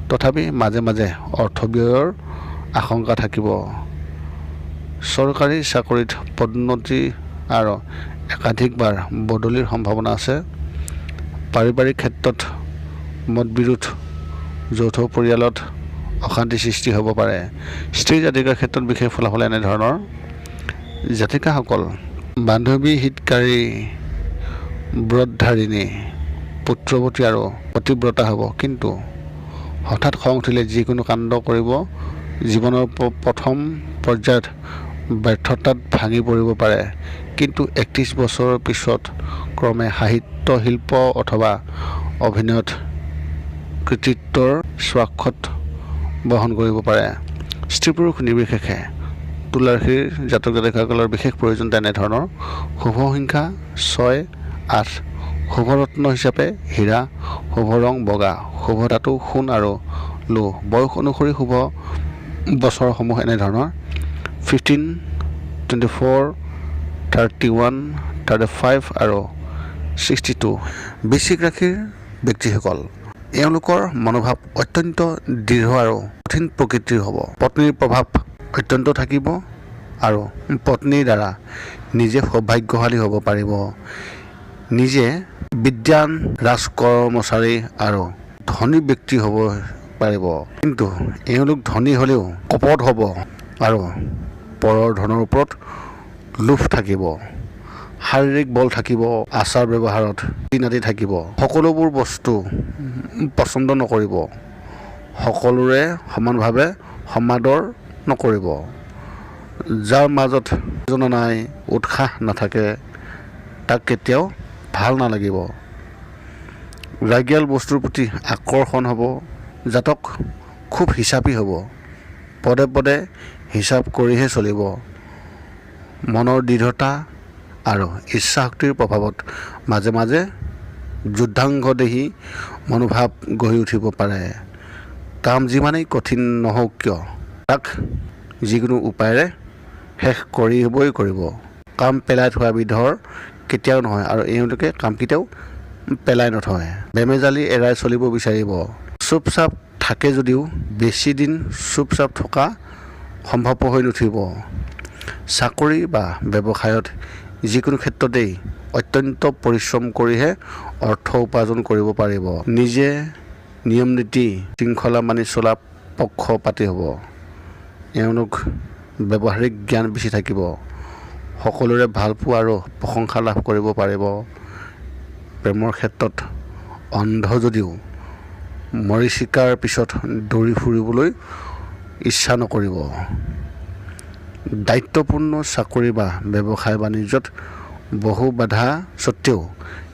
তথাপি মাজে মাজে অৰ্থ ব্যয়ৰ আশংকা থাকিব। চৰকাৰী চাকৰিত পদোন্নতি আৰু একাধিকবাৰ বদলিৰ সম্ভাৱনা আছে। পাৰিবাৰিক ক্ষেত্ৰত মতবিৰোধ, যৌথ পৰিয়ালত অশান্তি সৃষ্টি হ'ব পাৰে। স্ত্ৰী জাতিকাৰ ক্ষেত্ৰত বিশেষ ফলাফল এনেধৰণৰ। জাতিকাসকল বান্ধৱী হিতকাৰী, ব্ৰতধাৰিণী, পুত্ৰৱতী আৰু পতিব্ৰতা হ'ব, কিন্তু হঠাৎ খং উঠিলে যিকোনো কাণ্ড কৰিব। জীৱনৰ প্ৰথম পৰ্যায়ত ব্যৰ্থতাত ভাঙি পৰিব পাৰে, কিন্তু 31 বছৰৰ পিছত ক্ৰমে সাহিত্য, শিল্প অথবা অভিনয়ত কৃতিত্বৰ স্বাক্ষত বহন কৰিব পাৰে। স্ত্ৰী পুৰুষ নিৰ্বিশেষে তুলা ৰাশিৰ জাতক জাতিকাসকলৰ বিশেষ প্ৰয়োজন তেনেধৰণৰ। শুভ সংখ্যা 6, 8, শুভ ৰত্ন হিচাপে হীৰা, শুভ ৰং বগা, শুভ ধাতু সোণ আৰু লো। বয়স অনুসৰি শুভ বছৰসমূহ এনেধৰণৰ: 15, 24, 31, 35 আৰু 62। বৃশ্চিক ৰাশিৰ ব্যক্তিসকল, এওঁলোকৰ মনোভাৱ অত্যন্ত দৃঢ় আৰু কঠিন প্ৰকৃতিৰ হ'ব। পত্নীৰ প্ৰভাৱ অত্যন্ত থাকিব আৰু পত্নীৰ দ্বাৰা নিজে সৌভাগ্যশালী হ'ব পাৰিব। নিজে বিদ্যান, ৰাজকৰ্মচাৰী আৰু ধনী ব্যক্তি হ'ব পাৰিব, কিন্তু এওঁলোক ধনী হ'লেও কপট হ'ব আৰু পৰৰ ধনৰ ওপৰত লোভ থাকিব। শাৰীৰিক বল থাকিব, আচাৰ ব্যৱহাৰত নাতি থাকিব। সকলোবোৰ বস্তু পচন্দ নকৰিব, সকলোৰে সমানভাৱে সমাদৰ নকৰিব। যাৰ মাজত উত্তেজনা নাই, উৎসাহ নাথাকে, তাক কেতিয়াও ভাল নালাগিব। ৰাগিয়াল বস্তুৰ প্ৰতি আকৰ্ষণ হ'ব। জাতক খুব হিচাপী হ'ব, পদে পদে হিচাপ কৰিহে চলিব। মনৰ দৃঢ়তা আৰু ইচ্ছাশক্তিৰ প্ৰভাৱত মাজে মাজে যুদ্ধাংগদেহী মনোভাৱ গঢ়ি উঠিব পাৰে। কাম যিমানেই কঠিন নহওক কিয় তাক যিকোনো উপায়েৰে শেষ কৰিবই কৰিব। কাম পেলাই থোৱা বিধৰ কেতিয়াও নহয় আৰু এওঁলোকে কাম কেতিয়াও পেলাই নথয়। বেমেজালি এৰাই চলিব বিচাৰিব। চুপচাপ থাকে যদিও বেছি দিন চুপচাপ থকা সম্ভৱ হৈ নুঠিব। চাকৰি বা ব্যৱসায়ত যিকোনো ক্ষেত্ৰতেই অত্যন্ত পৰিশ্ৰম কৰিহে অৰ্থ উপাৰ্জন কৰিব পাৰিব। নিজে নিয়ম নীতি শৃংখলা মানি চলা পক্ষপাতী হ'ব। এওঁলোক ব্যৱহাৰিক জ্ঞান বেছি থাকিব। সকলোৰে ভালপোৱা আৰু প্ৰশংসা লাভ কৰিব পাৰিব। প্ৰেমৰ ক্ষেত্ৰত অন্ধ যদিও মৰীচিকাৰ পিছত দৌৰি ফুৰিবলৈ ইচ্ছা নকৰিব। দায়িত্বপূৰ্ণ চাকৰি বা ব্যৱসায় বাণিজ্যত বহু বাধা স্বত্বেও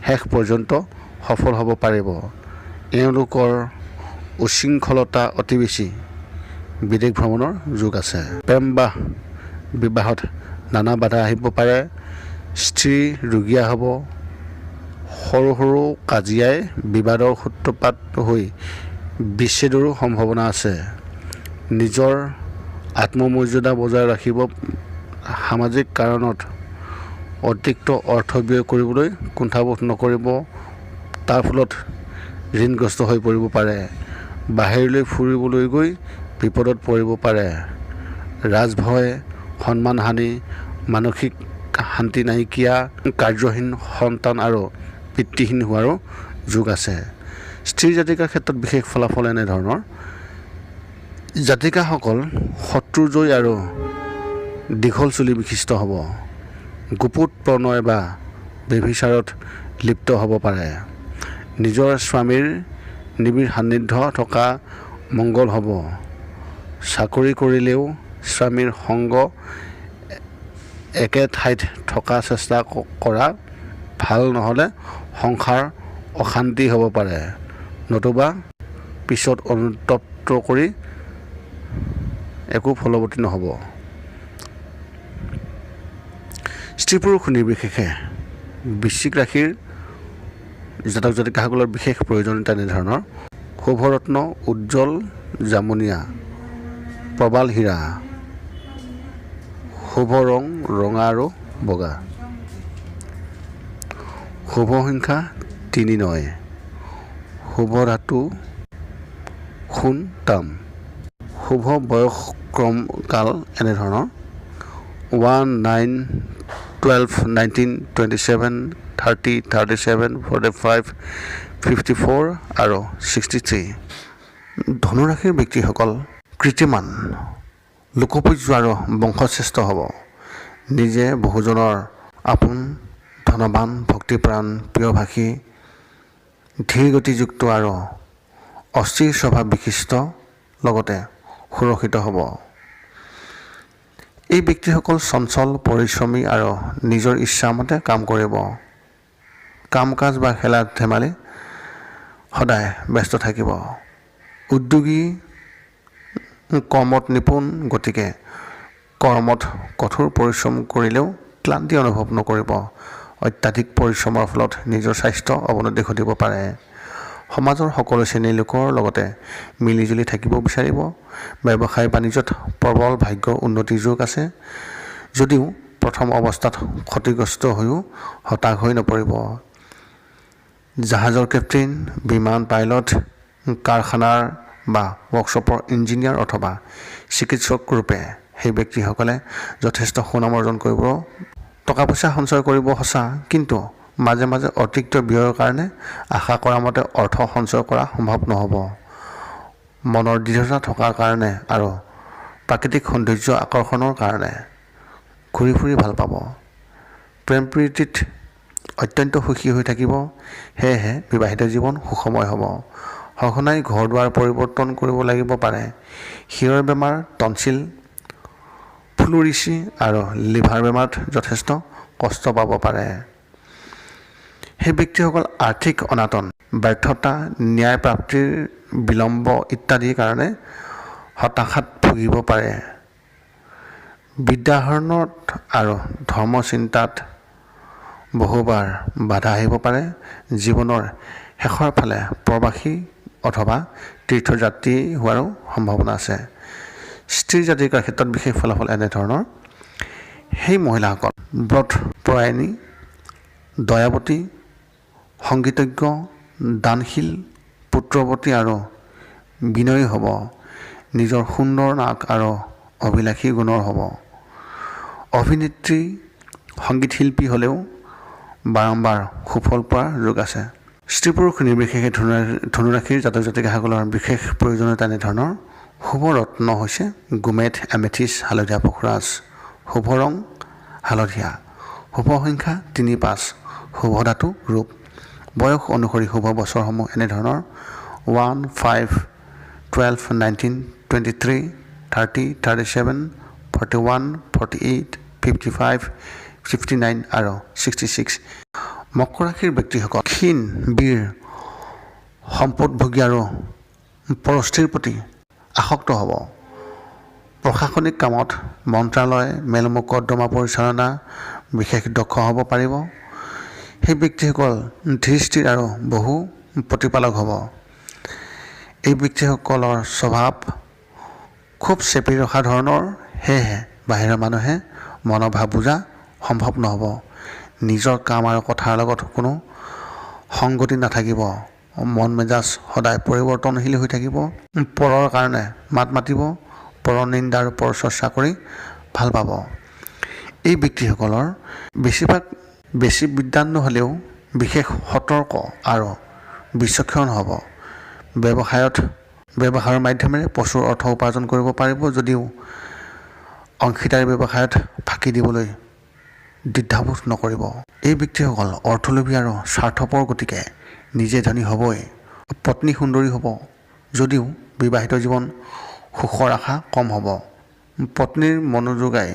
শেষ পৰ্যন্ত সফল হ'ব পাৰিব। এওঁলোকৰ উশৃংখলতা অতি বেছি। বিদেশ ভ্ৰমণৰ যোগ আছে। প্ৰেম বা বিবাহত নানা বাধা আহিব পাৰে। স্ত্ৰী ৰুগীয়া হ'ব। সৰু সৰু কাজিয়াই বিবাদৰ সূত্ৰপাত হৈ বিচ্ছেদৰো সম্ভাৱনা আছে। নিজৰ আত্মমৰ্যাদা বজাই ৰাখিব। সামাজিক কাৰণত অতিৰিক্ত অৰ্থ ব্যয় কৰিবলৈ কুণ্ঠাবোধ নকৰিব। তাৰ ফলত ঋণগ্ৰস্ত হৈ পৰিব পাৰে। বাহিৰলৈ ফুৰিবলৈ গৈ বিপদত পৰিব পাৰে। ৰাজভয়, সন্মানহানি, মানসিক শান্তি নাইকিয়া, কাৰ্যহীন সন্তান আৰু পিতৃহীন হোৱাৰো যোগ আছে। স্ত্ৰী জাতিকাৰ ক্ষেত্ৰত বিশেষ ফলাফল এনেধৰণৰ: জাতিকাসকল শত্ৰুজয় আৰু দীঘল চুলি বিশিষ্ট হ'ব। গুপুত প্ৰণয় বা ব্যভিচাৰত লিপ্ত হ'ব পাৰে। নিজৰ স্বামীৰ নিবিড় সান্নিধ্য থকা মংগল হ'ব। চাকৰি কৰিলেও স্বামীৰ সংগ একে ঠাইত থকা চেষ্টা কৰা। ভাল নহ'লে সংসাৰ অশান্তি হ'ব পাৰে। নতুবা পিছত অনুতপ্ত কৰি একো ফলৱতী নহ'ব। স্ত্ৰী পুৰুষ নিৰ্বিশেষে বৃশ্চিক ৰাশিৰ জাতক জাতিকাসকলৰ বিশেষ প্ৰয়োজনীয়তা এনেধৰণৰ: শুভৰত্ন উজ্জ্বল জামুনীয়া, প্ৰবাল হীৰা, শুভ ৰং ৰঙা আৰু বগা, শুভ সংখ্যা 39, শুভ ধাতু সোণ তাম, শুভ বয়সক্ৰম কাল এনেধৰণৰ: 1, 9, 12, 19, 27, 30, 37, 45, 54 আৰু 63। ধনুৰাশিৰ ব্যক্তিসকল কীৰ্তিমান, লোকপূজ্য আৰু বংশশ্ৰেষ্ঠ হ'ব। নিজে বহুজনৰ আপোন, ধনৱান, ভক্তিপ্ৰাণ, প্ৰিয়ভাষী, ধীৰগতিযুক্ত আৰু অস্থিৰ স্বভাৱ বিশিষ্ট, লগতে সুৰক্ষিত হ'ব। এই ব্যক্তিসকল চঞ্চল, পৰিশ্ৰমী আৰু নিজৰ ইচ্ছামতে কাম কৰিব। কাম কাজ বা খেলা ধেমালি সদায় ব্যস্ত থাকিব। উদ্যোগী, কৰ্মত নিপুণ, গতিকে কৰ্মত কঠোৰ পৰিশ্ৰম কৰিলেও ক্লান্তি অনুভৱ নকৰিব। অত্যাধিক পৰিশ্ৰমৰ ফলত নিজৰ স্বাস্থ্য অৱনতি ঘটিব পাৰে। সমাজৰ সকলো শ্ৰেণীৰ লোকৰ লগতে মিলিজুলি থাকিব বিচাৰিব। ব্যৱসায় বাণিজ্যত প্ৰবল ভাগ্যৰ উন্নতিৰ যোগ আছে, যদিও প্ৰথম অৱস্থাত ক্ষতিগ্ৰস্ত হৈও হতাশ হৈ নপৰিব। জাহাজৰ কেপ্টেইন, বিমান পাইলট, কাৰখানাৰ বা ৱৰ্কশ্বপৰ ইঞ্জিনিয়াৰ অথবা চিকিৎসক ৰূপে সেই ব্যক্তিসকলে যথেষ্ট সুনাম অৰ্জন কৰিব। টকা পইচা সঞ্চয় কৰিব সঁচা, কিন্তু মাজে মাজে অতিৰিক্ত ব্যয়ৰ কাৰণে আশা কৰা মতে অৰ্থ সঞ্চয় কৰা সম্ভৱ নহ'ব। মনৰ দৃঢ়তা থকাৰ কাৰণে আৰু প্ৰাকৃতিক সৌন্দৰ্য আকৰ্ষণৰ কাৰণে ঘূৰি ফুৰি ভাল পাব। প্ৰেম প্ৰীতিত অত্যন্ত সুখী হৈ থাকিব। সেয়েহে বিবাহিত জীৱন সুখময় হ'ব। সঘনাই ঘৰ দুৱাৰ পৰিৱৰ্তন কৰিব লাগিব পাৰে। শিৰৰ বেমাৰ, টনচিল, ফ্লুৰিচি আৰু লিভাৰ বেমাৰত যথেষ্ট কষ্ট পাব পাৰে। সেই ব্যক্তিসকল আৰ্থিক অনাটন, ব্যৰ্থতা, ন্যায় প্ৰাপ্তিৰ বিলম্ব ইত্যাদিৰ কাৰণে হতাশাত ভুগিব পাৰে। বিদ্যা আহৰণত আৰু ধৰ্ম চিন্তাত বহুবাৰ বাধা আহিব পাৰে। জীৱনৰ শেষৰ ফালে প্ৰবাসী অথবা তীৰ্থযাত্ৰী হোৱাৰো সম্ভাৱনা আছে। স্ত্ৰী জাতিকাৰ ক্ষেত্ৰত বিশেষ ফলাফল এনেধৰণৰ: সেই মহিলাসকল ব্ৰত পৰায়ণী, দয়াৱতী, সংগীতজ্ঞ, দানশীল, পুত্ৰৱতী আৰু বিনয়ী হ'ব। নিজৰ সুন্দৰ নাক আৰু অভিলাষী গুণৰ হ'ব। অভিনেত্ৰী, সংগীত শিল্পী হ'লেও বাৰম্বাৰ সুফল পোৱাৰ যোগ আছে। স্ত্ৰী পুৰুষ নিৰ্বিশেষে ধনুৰাশিৰ জাতক জাতিকাসকলৰ বিশেষ প্ৰয়োজনীয়তা এনেধৰণৰ: শুভ ৰত্ন হৈছে গোমেট, এমেথিছ, হালধীয়া পখৰাজ, শুভ ৰং হালধীয়া, শুভ সংখ্যা 3, 5, শুভ ধাতু ৰূপ। বয়স অনুসৰি শুভ বছৰসমূহ এনেধৰণৰ: 1, 5, 12, 19, 23, 30, 37, 41, 48, 55, 59 আৰু 66। মকৰ ৰাশিৰ ব্যক্তিসকল ক্ষীণ, বীৰ, সম্পদভোগী আৰু পৰস্থিৰ প্ৰতি আসক্ত হ'ব। প্ৰশাসনিক কামত, মন্ত্ৰালয়, মেল মোকদ্দমা পৰিচালনা বিশেষ দক্ষ হ'ব পাৰিব। সেই ব্যক্তিসকল ধীৰ স্থিৰ আৰু বহু প্ৰতিপালক হ'ব। এই ব্যক্তিসকলৰ স্বভাৱ খুব চেপি ৰখা ধৰণৰ, সেয়েহে বাহিৰৰ মানুহে মনৰ ভাৱ বুজা সম্ভৱ নহ'ব। নিজৰ কাম আৰু কথাৰ লগত কোনো সংগতি নাথাকিব। মন মেজাজ সদায় পৰিৱৰ্তনশীল হৈ থাকিব। পৰৰ কাৰণে মাত মাতিব, পৰ নিন্দা আৰু পৰ চৰ্চা কৰি ভাল পাব। এই ব্যক্তিসকলৰ বেছিভাগ বেছি বিদ্বান নহ'লেও বিশেষ সতৰ্ক আৰু বিচক্ষণ হ'ব। ব্যৱসায়ৰ মাধ্যমেৰে প্ৰচুৰ অৰ্থ উপাৰ্জন কৰিব পাৰিব, যদিও অংশীদাৰী ব্যৱসায়ত ফাঁকি দিবলৈ দ্বিধাবোধ নকৰিব। এই ব্যক্তিসকল অৰ্থলোভী আৰু স্বাৰ্থপৰ, গতিকে নিজে ধনী হ'বই। পত্নী সুন্দৰী হ'ব, যদিও বিবাহিত জীৱন সুখৰ আশা কম হ'ব। পত্নীৰ মনোযোগাই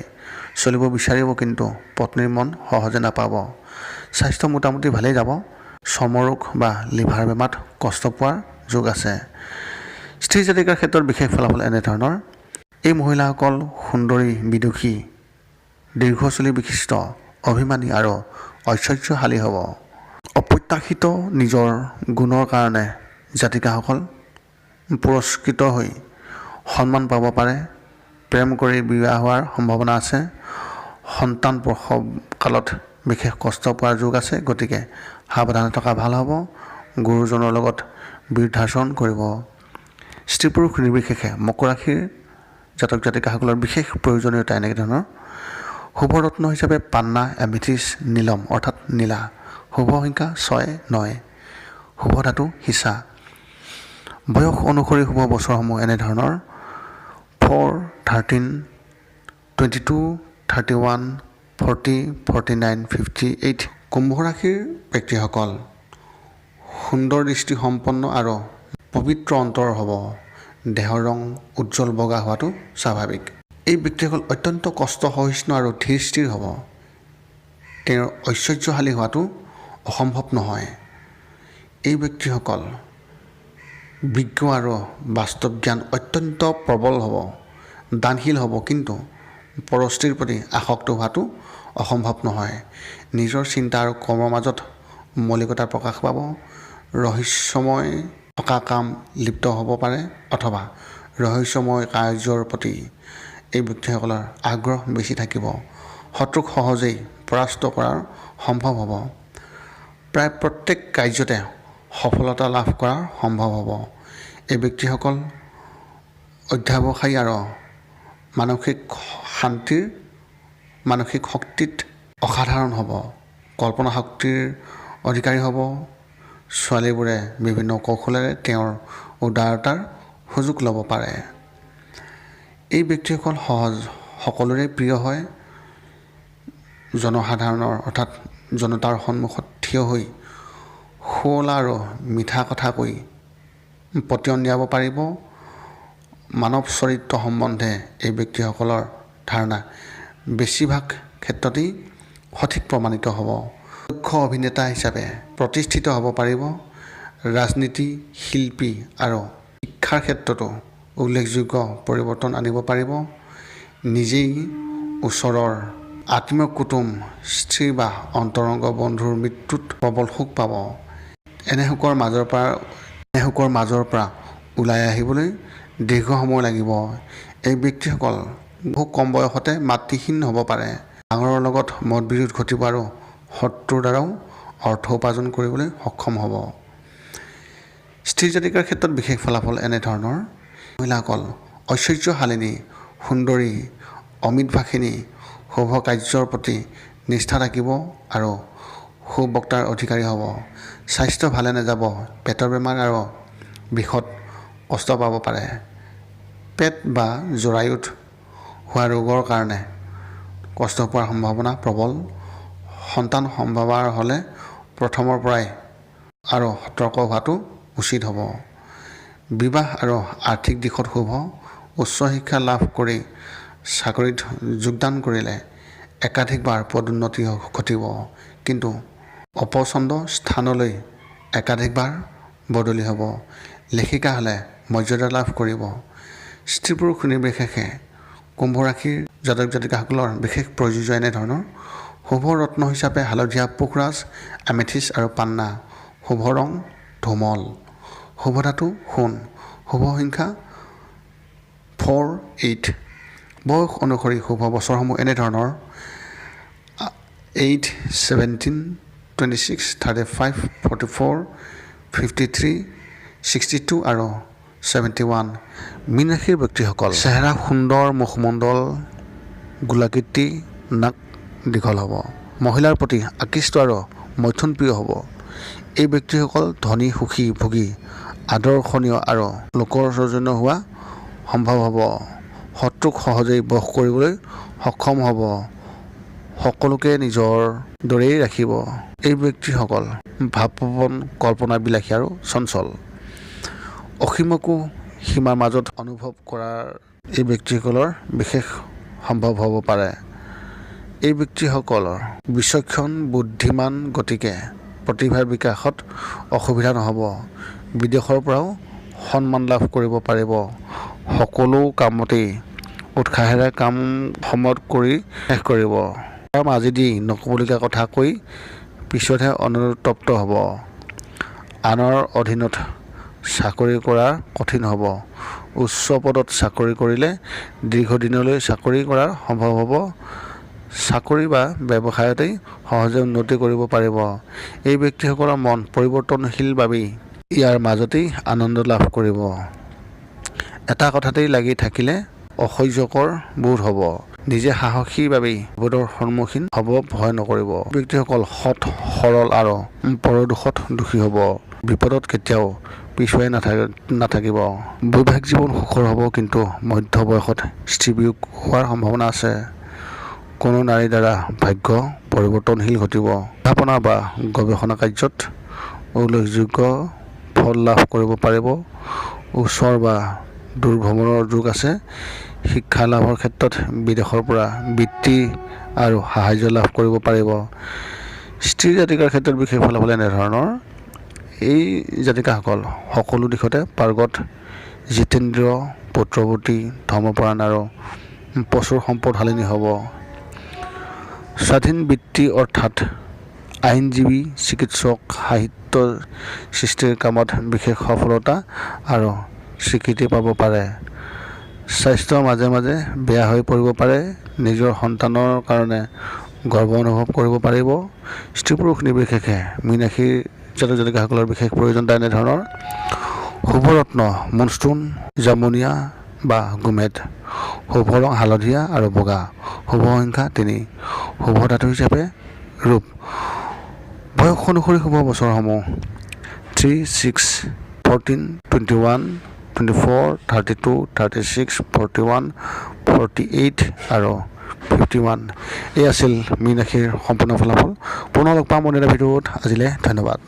চলিব বিচাৰিব, কিন্তু পত্নীৰ মন সহজে নাপাব। স্বাস্থ্য মোটামুটি ভালেই যাব। চৰ্মৰোগ বা লিভাৰ বেমাৰত কষ্ট পোৱাৰ যোগ আছে। স্ত্ৰী জাতিকাৰ ক্ষেত্ৰত বিশেষ ফলাফল এনেধৰণৰ: এই মহিলাসকল সুন্দৰী, বিদুষী, দীৰ্ঘচুলি বিশিষ্ট, অভিমানী আৰু ঐশ্বৰ্যশালী হ'ব। অপ্ৰত্যাশিত নিজৰ গুণৰ কাৰণে জাতিকাসকল পুৰস্কৃত হৈ সন্মান পাব পাৰে। প্ৰেম কৰি বিবাহ হোৱাৰ সম্ভাৱনা আছে। সন্তান প্ৰসৱ কালত বিশেষ কষ্ট পোৱাৰ যোগ আছে, গতিকে সাৱধানে থকা ভাল হ'ব। গুৰুজনৰ লগত বিৰুদ্ধাচৰণ কৰিব। স্ত্ৰী পুৰুষ নিৰ্বিশেষে মকৰ ৰাশিৰ জাতক জাতিকাসকলৰ বিশেষ প্ৰয়োজনীয়তা এনেকৈ ধৰণৰ: শুভ ৰত্ন হিচাপে পান্না, এমেথিষ্ট, নীলম অৰ্থাৎ নীলা। শুভ সংখ্যা 6-9। শুভ ধাতু সীসা। বয়স অনুসৰি শুভ বছৰসমূহ এনেধৰণৰ: 4, 13, 22, 31, 40, 49, 58। কুম্ভ ৰাশিৰ ব্যক্তিসকল সুন্দৰ দৃষ্টিসম্পন্ন আৰু পবিত্ৰ অন্তৰ হ'ব। দেহৰ ৰং উজ্জ্বল বগা হোৱাটো স্বাভাৱিক। এই ব্যক্তিসকল অত্যন্ত কষ্ট সহিষ্ণু আৰু ধীৰ স্থিৰ হ'ব। তেওঁৰ ঐশ্বৰ্যশালী হোৱাটো অসম্ভৱ নহয়। এই ব্যক্তিসকল বিজ্ঞ আৰু বাস্তৱ জ্ঞান অত্যন্ত প্ৰবল হ'ব। দানশীল হ'ব, কিন্তু পৰস্ত্ৰীৰ প্ৰতি আসক্ত হোৱাটো অসম্ভৱ নহয়। নিজৰ চিন্তা আৰু কৰ্মৰ মাজত মৌলিকতা প্ৰকাশ পাব। ৰহস্যময় থকা কাম লিপ্ত হ'ব পাৰে অথবা ৰহস্যময় কাৰ্যৰ প্ৰতি এই ব্যক্তিসকলৰ আগ্ৰহ বেছি থাকিব। শত্ৰুক সহজেই পৰাস্ত কৰাৰ সম্ভৱ হ'ব। প্ৰায় প্ৰত্যেক কাৰ্যতে সফলতা লাভ কৰাৰ সম্ভৱ হ'ব। এই ব্যক্তিসকল অধ্যাৱসায়ী আৰু মানসিক শক্তিত অসাধাৰণ হ'ব। কল্পনা শক্তিৰ অধিকাৰী হ'ব। ছোৱালীবোৰে বিভিন্ন কৌশলেৰে তেওঁৰ উদাৰতাৰ সুযোগ ল'ব পাৰে। এই ব্যক্তিসকল সকলোৰে প্ৰিয় হয়। জনসাধাৰণৰ অৰ্থাৎ জনতাৰ সন্মুখত থিয় হৈ শুৱলা আৰু মিঠা কথা কৈ পতিয়ন দিয়াব পাৰিব। মানৱ চৰিত্ৰ সম্বন্ধে এই ব্যক্তিসকলৰ ধাৰণা বেছিভাগ ক্ষেত্ৰতেই সঠিক প্ৰমাণিত হ'ব। দক্ষ অভিনেতা হিচাপে প্ৰতিষ্ঠিত হ'ব পাৰিব। ৰাজনীতি, শিল্পী আৰু শিক্ষাৰ ক্ষেত্ৰতো উল্লেখযোগ্য পৰিৱৰ্তন আনিব পাৰিব। নিজেই ওচৰৰ আত্মীয় কুটুম, স্ত্ৰী বা অন্তৰংগ বন্ধুৰ মৃত্যুত প্ৰবল শোক পাব। এনে শোকৰ মাজৰ পৰা ওলাই আহিবলৈ দীৰ্ঘ সময় লাগিব। এই ব্যক্তিসকল বহু কম বয়সতে মাতৃহীন হ'ব পাৰে। ডাঙৰৰ লগত মতবিৰোধ ঘটিব আৰু শত্ৰুৰ দ্বাৰাও অৰ্থ উপাৰ্জন কৰিবলৈ সক্ষম হ'ব। স্ত্ৰী জাতিকাৰ ক্ষেত্ৰত বিশেষ ফলাফল এনেধৰণৰ: মহিলাসকল ঐশ্বৰ্যশালিনী, সুন্দৰী, অমিতভাষিনী, শুভ কাৰ্যৰ প্ৰতি নিষ্ঠা থাকিব আৰু সুবক্তাৰ অধিকাৰী হ'ব। স্বাস্থ্য ভালে নাযাব। পেটৰ বেমাৰ আৰু বিষত কষ্ট পাব পাৰে। পেট বা জৰায়ুত হোৱা ৰোগৰ কাৰণে কষ্ট পোৱাৰ সম্ভাৱনা প্ৰবল। সন্তান সম্ভৱাৰ হ'লে প্ৰথমৰ পৰাই আৰু সতৰ্ক হোৱাটো উচিত হ'ব। বিবাহ আৰু আৰ্থিক দিশত শুভ। উচ্চ শিক্ষা লাভ কৰি চাকৰিত যোগদান কৰিলে একাধিকবাৰ পদোন্নতি ঘটিব, কিন্তু অপচন্দ স্থানলৈ একাধিকবাৰ বদলি হ'ব। লেখিকা হ'লে মৰ্যাদা লাভ কৰিব। স্ত্ৰী পুৰুষ নিৰ্বিশেষে কুম্ভ ৰাশিৰ জাতক জাতিকাসকলৰ বিশেষ প্ৰযোজ্য এনেধৰণৰ: শুভ ৰত্ন হিচাপে হালধীয়া, পোখৰাজ, এমেথিষ্ট আৰু পান্না। শুভ ৰং ধূমল। শুভ ধাতু সোণ। শুভ সংখ্যা 4-8। বয়স অনুসৰি শুভ বছৰসমূহ এনেধৰণৰ: 8, 17, 26, 35, 44, 53, 62 আৰু 71। মীন ৰাশিৰ ব্যক্তিসকল চেহেৰা সুন্দৰ, মুখমণ্ডল গোলাকৃতি, নাক দীঘল হ'ব। মহিলাৰ প্ৰতি আকৃষ্ট আৰু মৈথুনপ্ৰিয় হ'ব। এই ব্যক্তিসকল ধনী, সুখী, ভোগী, আদৰ্শনীয় আৰু লোকৰ সৌজন্য হোৱা সম্ভৱ হ'ব। শত্ৰুক সহজেই বশ কৰিবলৈ সক্ষম হ'ব। সকলোকে নিজৰ দৰেই ৰাখিব। এই ব্যক্তিসকল ভাৱপ্ৰৱণ, কল্পনাবিলাসী আৰু চঞ্চল। অসীমকো সীমাৰ মাজত অনুভৱ কৰাৰ এই ব্যক্তিসকলৰ বিশেষ সম্ভৱ হ'ব পাৰে। এই ব্যক্তিসকলৰ বিচক্ষণ, বুদ্ধিমান, গতিকে প্ৰতিভাৰ বিকাশত অসুবিধা নহ'ব। বিদেশৰ পৰাও সন্মান লাভ কৰিব পাৰিব। সকলো কামতেই উৎসাহেৰে কাম সময়ত কৰি শেষ কৰিব। আজি দি নক'বলগীয়া কথা কৈ পিছতহে অনুতপ্ত হ'ব। আনৰ অধীনত চাকৰি কৰা কঠিন হ'ব। উচ্চ পদত চাকৰি কৰিলে দীৰ্ঘদিনলৈ চাকৰি কৰা সম্ভৱ হ'ব। চাকৰি বা ব্যৱসায়তেই সহজে উন্নতি কৰিব পাৰিব। এই ব্যক্তিসকলৰ মন পৰিৱৰ্তনশীল বাবেই ইয়াৰ মাজতেই আনন্দ লাভ কৰিব। এটা কথাতেই লাগি থাকিলে অসহ্যকৰ বোধ হ'ব। নিজে সাহসী বাবেই বিপদৰ সন্মুখীন হ'ব ভয় নকৰিব। ব্যক্তিসকল সৎ সৰল আৰু পৰদোষত দোষী হ'ব। বিপদত কেতিয়াও পিছুৱাই নাথাকিব। বৈবাহিক জীৱন সুখৰ হ'ব, কিন্তু মধ্য বয়সত স্ত্ৰী বিয়োগ হোৱাৰ সম্ভাৱনা আছে। কোনো নাৰীৰ দ্বাৰা ভাগ্য পৰিৱৰ্তনশীল ঘটিব। অধ্যাপনা বা গৱেষণা কাৰ্যত উল্লেখযোগ্য ফল লাভ কৰিব পাৰিব। ওচৰ বা দূৰ ভ্ৰমণৰ যোগ আছে। শিক্ষা লাভৰ ক্ষেত্ৰত বিদেশৰ পৰা বৃত্তি আৰু সাহায্য লাভ কৰিব পাৰিব। স্ত্ৰী জাতিকাৰ ক্ষেত্ৰত বিশেষ ফলাফল এনেধৰণৰ। এই জাতিকাসকল সকলো দিশতে পাৰ্গত, জিতেন্দ্ৰিয়, পুত্ৰৱতী, ধৰ্মপৰায়ণ আৰু প্ৰচুৰ সম্পদশালিনী হ'ব। স্বাধীন বৃত্তি অৰ্থাৎ আইনজীৱী, চিকিৎসক, সাহিত্য সৃষ্টিৰ কামত বিশেষ সফলতা আৰু স্বীকৃতি পাব পাৰে। স্বাস্থ্য মাজে মাজে বেয়া হৈ পৰিব পাৰে। নিজৰ সন্তানৰ কাৰণে গৰ্ব অনুভৱ কৰিব পাৰিব। স্ত্ৰী পুৰুষ নিৰ্বিশেষে মীন ৰাশিৰ জাতক-জাতিকাসকলৰ বিশেষ প্ৰয়োজনীয়তা এনেধৰণৰ। শুভৰত্ন মুনষ্টুন, জামুনিয়া বা গোমেদ। শুভ ৰং হালধীয়া আৰু বগা। শুভ সংখ্যা 3। শুভ ধাতু হিচাপে ৰূপ। বয়স অনুসৰি শুভ বছৰসমূহ 3, 6, 14, 21, 24, 32, 36, 41, 48 আৰু 51। এই আছিল মীন ৰাশিৰ সম্পূৰ্ণ ফলাফল। পুনৰ লগ পাম অন্য এটা ভিডিঅ'ত। আজিলৈ ধন্যবাদ।